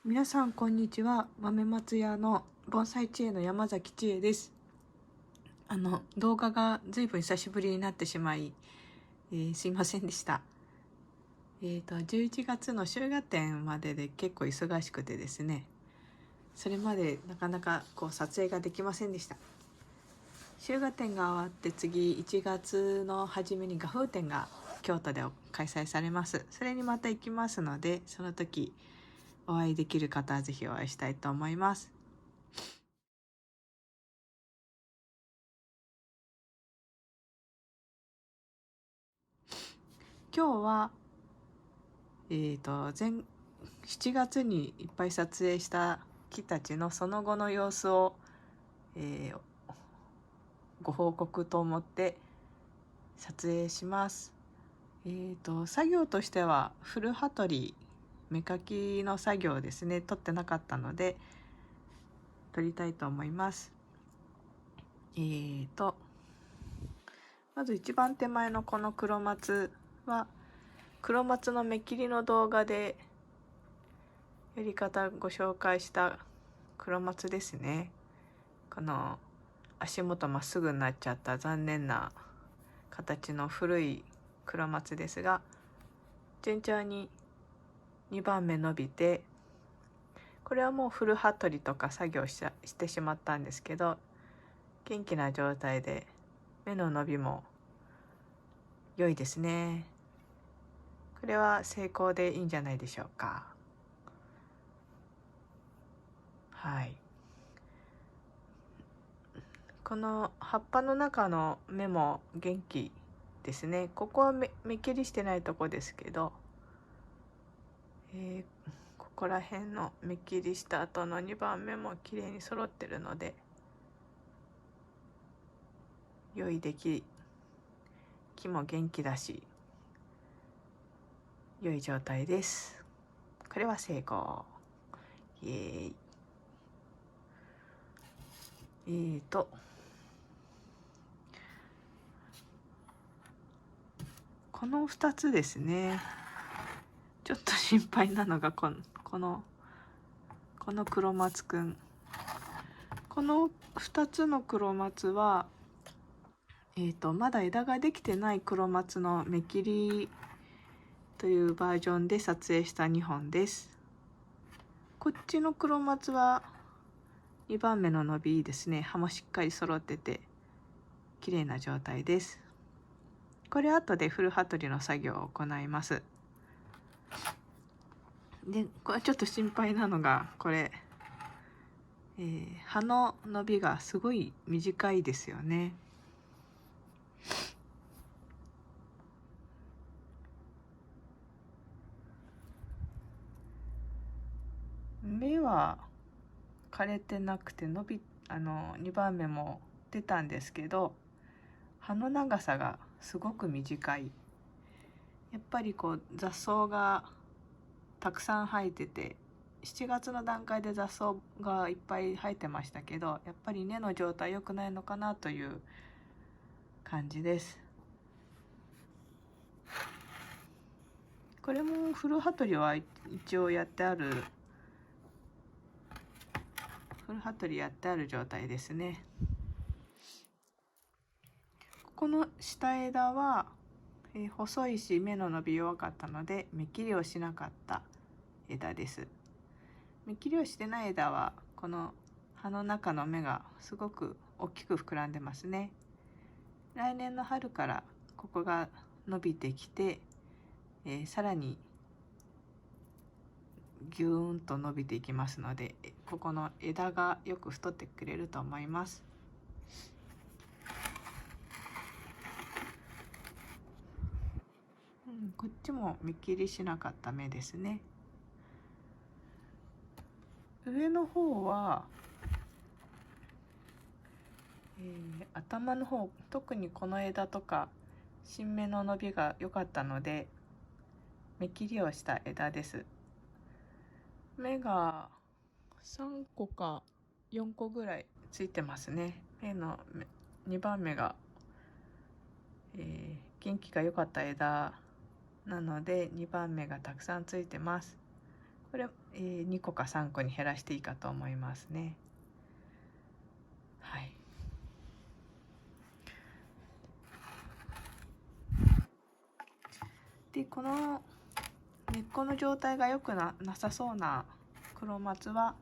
皆さんこんにちは。豆松屋の盆栽知恵の山崎知恵です。動画がずいぶん久しぶりになってしまい、すいませんでした。11月の秋画展までで結構忙しくてですね、それまでなかなか撮影ができませんでした。秋画展が終わって次1月の初めに画風展が京都で開催されます。それにまた行きますので、その時お会いできる方はぜひお会いしたいと思います。今日は7月にいっぱい撮影した木たちのその後の様子を、ご報告と思って撮影します。作業としては古葉取り芽かきの作業ですね、撮ってなかったので撮りたいと思います。まず一番手前のこの黒松は黒松の芽切りの動画でやり方ご紹介した黒松ですね。この足元まっすぐになっちゃった残念な形の古い黒松ですが、順調に2番目伸びて、これはもう古葉取りとか作業してしまったんですけど、元気な状態で芽の伸びも良いですね。これは成功でいいんじゃないでしょうか。はい。この葉っぱの中の芽も元気ですね。ここは芽切りしてないとこですけど、ここら辺の芽切りした後の2番目も綺麗に揃ってるので、良い出来、木も元気だし良い状態です。これは成功。イエーイ。この2つですね。ちょっと心配なのがこの黒松くん。この2つの黒松は、まだ枝ができてない黒松の芽切りというバージョンで撮影した2本です。こっちの黒松は2番目の伸びいいですね。葉もしっかり揃ってて綺麗な状態です。これ後で古葉取りの作業を行います。で、これちょっと心配なのがこれ、葉の伸びがすごい短いですよね。芽は枯れてなくて2番目も出たんですけど、葉の長さがすごく短い。やっぱり雑草がたくさん生えてて、7月の段階で雑草がいっぱい生えてましたけど、やっぱり根の状態良くないのかなという感じです。これも古葉取りは一応やってある、古葉取りやってある状態ですね。この下枝は、細いし芽の伸び弱かったので芽切りをしなかった枝です。芽切りをしてない枝はこの葉の中の芽がすごく大きく膨らんでますね。来年の春からここが伸びてきて、さらにぎゅーんと伸びていきますので、ここの枝がよく太ってくれると思います。こっちも芽切りしなかった芽ですね。上の方は、頭の方、特にこの枝とか新芽の伸びが良かったので芽切りをした枝です。芽が3個か4個ぐらいついてますね。芽の2番芽が、元気が良かった枝なので2番芽がたくさんついてます。これ、2個か3個に減らしていいかと思いますね。はい。でこの根っこの状態が良くなさそうな黒松は、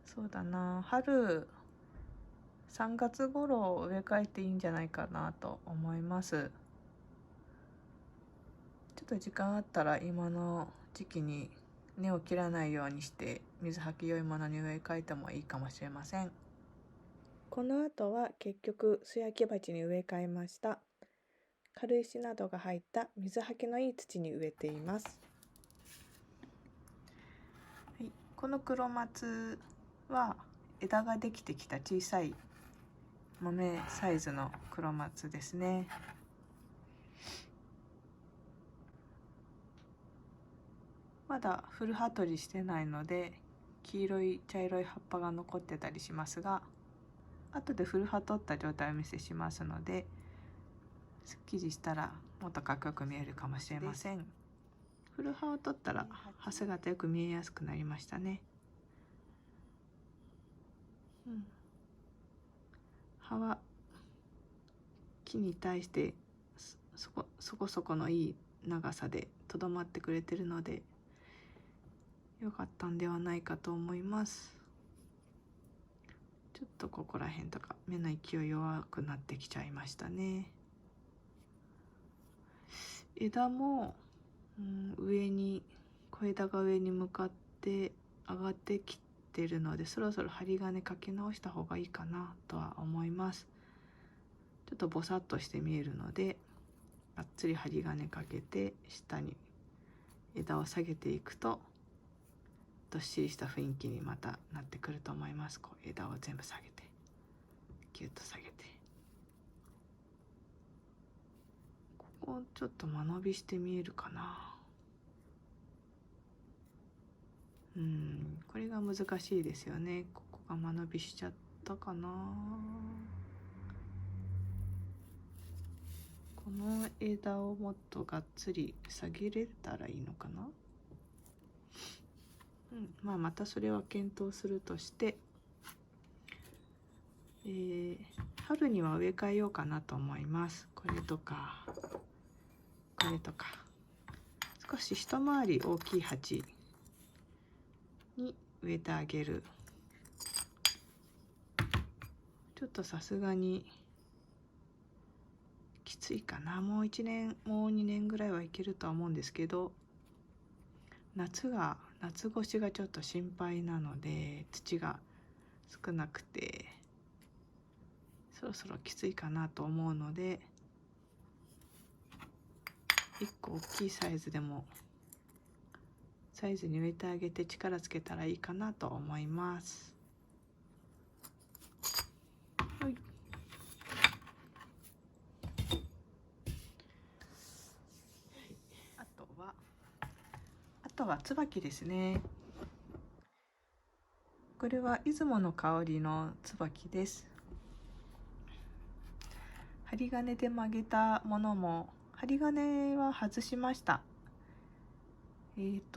そうだな、春3月頃植え替えていいんじゃないかなと思います。ちょっと時間あったら今の時期に根を切らないようにして水はき良いものに植え替えてもいいかもしれません。この後は結局素焼き鉢に植え替えました。軽石などが入った水はけのいい土に植えています。はい、この黒松は枝ができてきた小さい豆サイズの黒松ですね。まだフル葉取りしてないので黄色い茶色い葉っぱが残ってたりしますが、後でフル葉取った状態をお見せしますので、すっきりしたらもっとかっこよく見えるかもしれません。フル葉を取ったら葉姿よく見えやすくなりましたね。葉は木に対してそこそこのいい長さでとどまってくれてるので良かったんではないかと思います。ちょっとここら辺とか目の勢い弱くなってきちゃいましたね。枝も、上に小枝が上に向かって上がってきてるので、そろそろ針金かけ直した方がいいかなとは思います。ちょっとボサッとして見えるのでがっつり針金かけて下に枝を下げていくとどっしりした雰囲気にまたなってくると思います。こう枝を全部下げてギュッと下げて、ここちょっと間延びして見えるかな。これが難しいですよね。ここが間延びしちゃったかな。この枝をもっとがっつり下げれたらいいのかな。まあまたそれは検討するとして、春には植え替えようかなと思います。これとかこれとか少し一回り大きい鉢に植えてあげる。ちょっとさすがにきついかな。もう1年もう2年ぐらいはいけるとは思うんですけど、夏越しがちょっと心配なので土が少なくてそろそろきついかなと思うので、1個大きいサイズでもサイズに植えてあげて力つけたらいいかなと思います。はい、あとは椿ですね。これは出雲の香りの椿です。針金で曲げたものも針金は外しました。9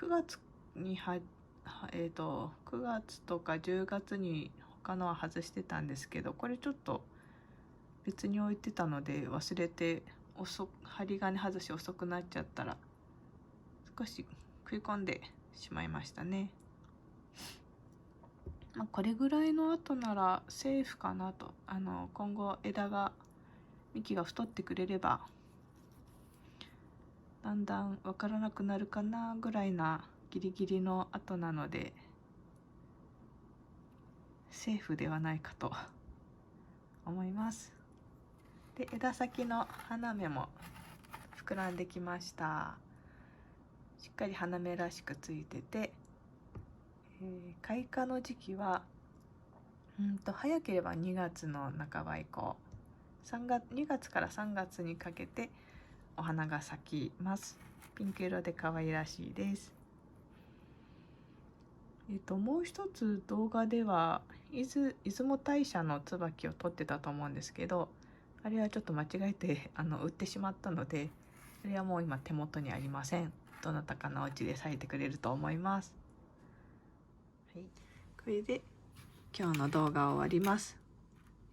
月に9月とか10月に他のは外してたんですけど、これちょっと別に置いてたので忘れて針金外し遅くなっちゃったら少し食い込んでしまいましたね。これぐらいの後ならセーフかなと。今後幹が太ってくれればだんだん分からなくなるかなぐらいなギリギリの後なのでセーフではないかと思います。で枝先の花芽も膨らんできました。しっかり花芽らしくついてて、開花の時期は早ければ2月の半ば以降、2月から3月にかけてお花が咲きます。ピンク色で可愛らしいです。もう一つ動画では出雲大社の椿を撮ってたと思うんですけど、あれはちょっと間違えて売ってしまったので、それはもう今手元にありません。どなたかのお家で咲いてくれると思います。はい、これで今日の動画を終わります。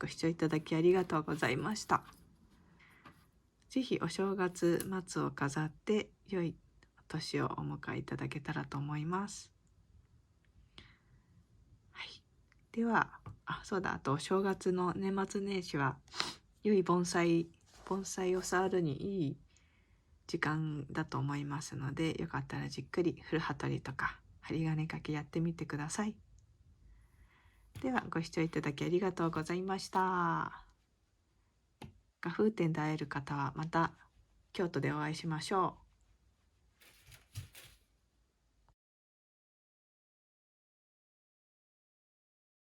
ご視聴いただきありがとうございました。ぜひお正月末を飾って良いお年をお迎えいただけたらと思います。はい、では、そうだ、あとお正月の年末年始は良い盆栽を触るにいい時間だと思いますので、よかったらじっくり古葉取りとか針金かけやってみてください。ではご視聴いただきありがとうございました。画風展で会える方はまた京都でお会いしましょう。